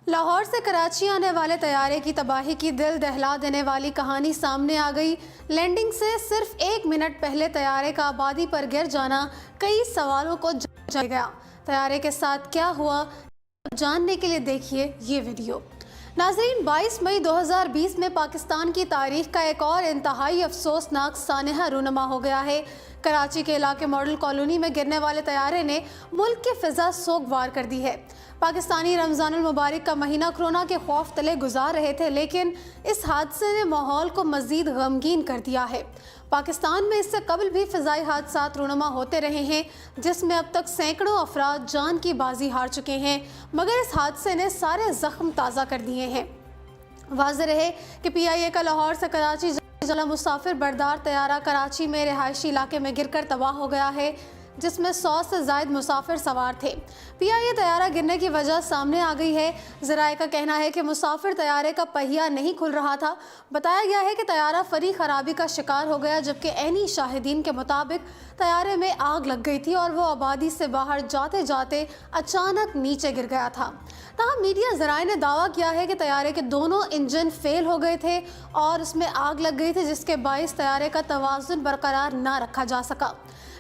لاہور سے کراچی آنے والے طیارے کی تباہی کی دل دہلا دینے والی کہانی سامنے آ گئی۔ لینڈنگ سے صرف 1 منٹ پہلے طیارے کا آبادی پر گر جانا کئی سوالوں کو جا گیا۔ طیارے کے ساتھ کیا ہوا، جاننے کے لیے دیکھیے یہ ویڈیو۔ ناظرین، 22 مئی 2020 میں پاکستان کی تاریخ کا ایک اور انتہائی افسوسناک سانحہ رونما ہو گیا ہے۔ کراچی کے علاقے ماڈل کالونی میں گرنے والے طیارے نے ملک کی فضا سوگوار کر دی ہے۔ پاکستانی رمضان المبارک کا مہینہ کورونا کے خوف تلے گزار رہے تھے، لیکن اس حادثے نے ماحول کو مزید غمگین کر دیا ہے۔ پاکستان میں اس سے قبل بھی فضائی حادثات رونما ہوتے رہے ہیں، جس میں اب تک سینکڑوں افراد جان کی بازی ہار چکے ہیں، مگر اس حادثے نے سارے زخم تازہ کر دیے ہیں۔ واضح رہے کہ پی آئی اے کا لاہور سے کراچی جانے مسافر بردار طیارہ کراچی میں رہائشی علاقے میں گر کر تباہ ہو گیا ہے، جس میں 100 سے زائد مسافر سوار تھے۔ پی آئی اے طیارہ گرنے کی وجہ سامنے آ گئی ہے۔ ذرائع کا کہنا ہے کہ مسافر طیارے کا پہیہ نہیں کھل رہا تھا۔ بتایا گیا ہے کہ طیارہ فنی خرابی کا شکار ہو گیا، جبکہ عینی شاہدین کے مطابق طیارے میں آگ لگ گئی تھی اور وہ آبادی سے باہر جاتے جاتے اچانک نیچے گر گیا تھا۔ تاہم میڈیا ذرائع نے دعویٰ کیا ہے کہ طیارے کے دونوں انجن فیل ہو گئے تھے اور اس میں آگ لگ گئی تھی، جس کے باعث طیارے کا توازن برقرار نہ رکھا جا سکا۔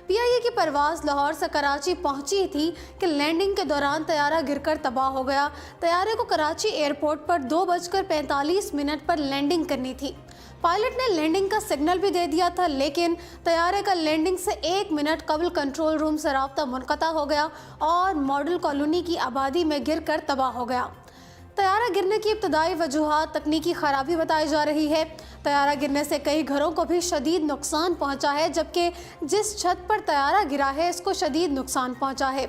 پی آئی اے کی پرواز لاہور سے کراچی پہنچی تھی کہ لینڈنگ کے دوران طیارہ گر کر تباہ ہو گیا۔ طیارے کو کراچی ایئرپورٹ پر 2:45 پر لینڈنگ کرنی تھی۔ پائلٹ نے لینڈنگ کا سگنل بھی دے دیا تھا، لیکن طیارے کا لینڈنگ سے 1 منٹ قبل کنٹرول روم سے رابطہ منقطع ہو گیا اور ماڈل کالونی کی آبادی میں گر کر تباہ ہو گیا۔ طیارہ گرنے کی ابتدائی وجوہات تکنیکی خرابی بتائی جا رہی ہے۔ طیارہ گرنے سے کئی گھروں کو بھی شدید نقصان پہنچا ہے، جبکہ جس چھت پر طیارہ گرا ہے اس کو شدید نقصان پہنچا ہے۔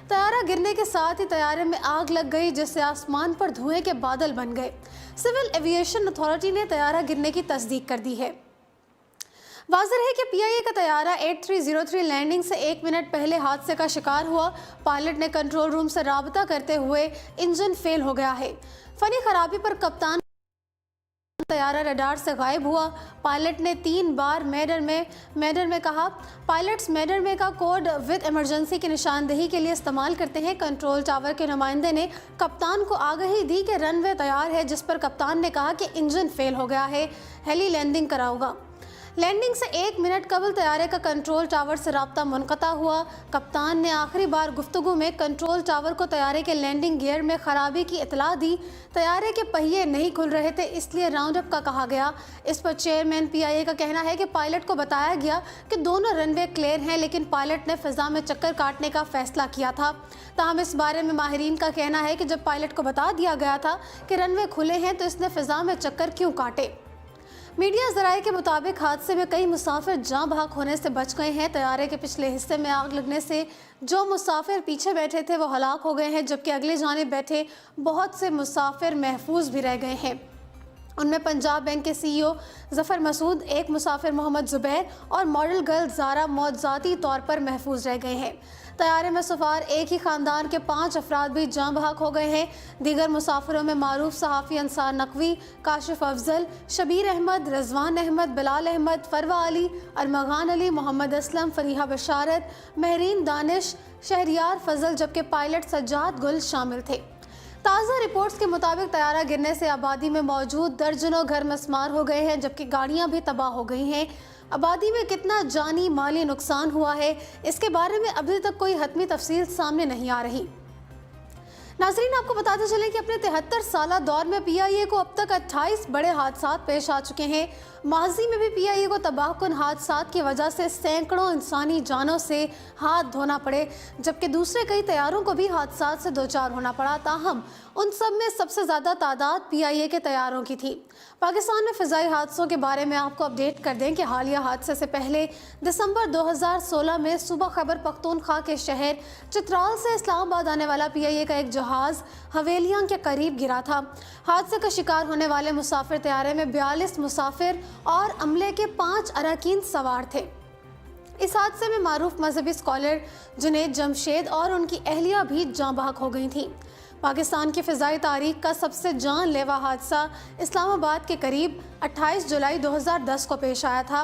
طیارہ گرنے کے ساتھ ہی طیارے میں آگ لگ گئی، جس سے آسمان پر دھوئیں کے بادل بن گئے۔ سول ایویشن اتھارٹی نے طیارہ گرنے کی تصدیق کر دی ہے۔ واضح ہے کہ پی آئی اے کا طیارہ 8303 لینڈنگ سے 1 منٹ پہلے حادثے کا شکار ہوا۔ پائلٹ نے کنٹرول روم سے رابطہ کرتے ہوئے انجن فیل ہو گیا ہے۔ فنی خرابی پر کپتان طیارہ ریڈار سے غائب ہوا۔ پائلٹ نے 3 بار میڈر میں کہا۔ پائلٹس میڈر میں کا کوڈ ود ایمرجنسی کی نشاندہی کے لیے استعمال کرتے ہیں۔ کنٹرول ٹاور کے نمائندے نے کپتان کو آگاہی دی کہ رن وے تیار ہے، جس پر کپتان نے کہا کہ انجن فیل ہو گیا ہے، ہیلی لینڈنگ کراؤں گا۔ لینڈنگ سے 1 منٹ قبل طیارے کا کنٹرول ٹاور سے رابطہ منقطع ہوا۔ کپتان نے آخری بار گفتگو میں کنٹرول ٹاور کو طیارے کے لینڈنگ گیئر میں خرابی کی اطلاع دی۔ طیارے کے پہیے نہیں کھل رہے تھے، اس لیے راؤنڈ اپ کا کہا گیا۔ اس پر چیئرمین پی آئی اے کا کہنا ہے کہ پائلٹ کو بتایا گیا کہ دونوں رن وے کلیئر ہیں، لیکن پائلٹ نے فضا میں چکر کاٹنے کا فیصلہ کیا تھا۔ تاہم اس بارے میں ماہرین کا کہنا ہے کہ جب پائلٹ کو بتا دیا گیا تھا کہ رن وے کھلے ہیں تو اس نے فضا میں چکر کیوں کاٹے۔ میڈیا ذرائع کے مطابق حادثے میں کئی مسافر جاں بحق ہونے سے بچ گئے ہیں۔ طیارے کے پچھلے حصے میں آگ لگنے سے جو مسافر پیچھے بیٹھے تھے وہ ہلاک ہو گئے ہیں، جبکہ اگلی جانب بیٹھے بہت سے مسافر محفوظ بھی رہ گئے ہیں۔ ان میں پنجاب بینک کے سی ای او ظفر مسعود، ایک مسافر محمد زبیر اور ماڈل گرل زارا موت ذاتی طور پر محفوظ رہ گئے ہیں۔ طیارے میں سوار ایک ہی خاندان کے 5 افراد بھی جاں بحق ہو گئے ہیں۔ دیگر مسافروں میں معروف صحافی انصار نقوی، کاشف افضل، شبیر احمد، رضوان احمد، بلال احمد، فروہ علی، ارمغان علی، محمد اسلم، فریحہ بشارت، مہرین دانش، شہریار فضل، جبکہ پائلٹ سجاد گل شامل تھے۔ تازہ رپورٹس کے مطابق طیارہ گرنے سے آبادی میں موجود درجنوں گھر مسمار ہو گئے ہیں، جبکہ گاڑیاں بھی تباہ ہو گئی ہیں۔ آبادی میں کتنا جانی مالی نقصان ہوا ہے، اس کے بارے میں ابھی تک کوئی حتمی تفصیل سامنے نہیں آ رہی۔ ناظرین، آپ کو بتاتے چلیں کہ اپنے 73 سالہ دور میں پی آئی اے کو اب تک 28 بڑے حادثات پیش آ چکے ہیں۔ ماضی میں بھی پی آئی اے کو تباہ کن حادثات کی وجہ سے سینکڑوں انسانی جانوں سے ہاتھ دھونا پڑے، جبکہ دوسرے کئی طیاروں کو بھی حادثات سے دوچار ہونا پڑا۔ تاہم ان سب میں سب سے زیادہ تعداد پی آئی اے کے طیاروں کی تھی۔ پاکستان میں فضائی حادثوں کے بارے میں آپ کو اپڈیٹ کر دیں کہ حالیہ حادثے سے پہلے دسمبر 2016 میں صوبہ خیبر پختونخوا کے شہر چترال سے اسلام آباد آنے والا پی آئی اے کا ایک جہاز حویلیاں کے قریب گرا تھا۔ حادثے کا شکار ہونے والے مسافر طیارے میں 42 مسافر اور عملے کے 5 اراکین سوار تھے۔ اس حادثے میں معروف مذہبی اسکالر جنید جمشید اور ان کی اہلیہ بھی جاں بحق ہو گئی تھیں۔ پاکستان کی فضائی تاریخ کا سب سے جان لیوا حادثہ اسلام آباد کے قریب 28 جولائی 2010 کو پیش آیا تھا۔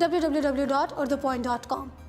www.urdupoint.com।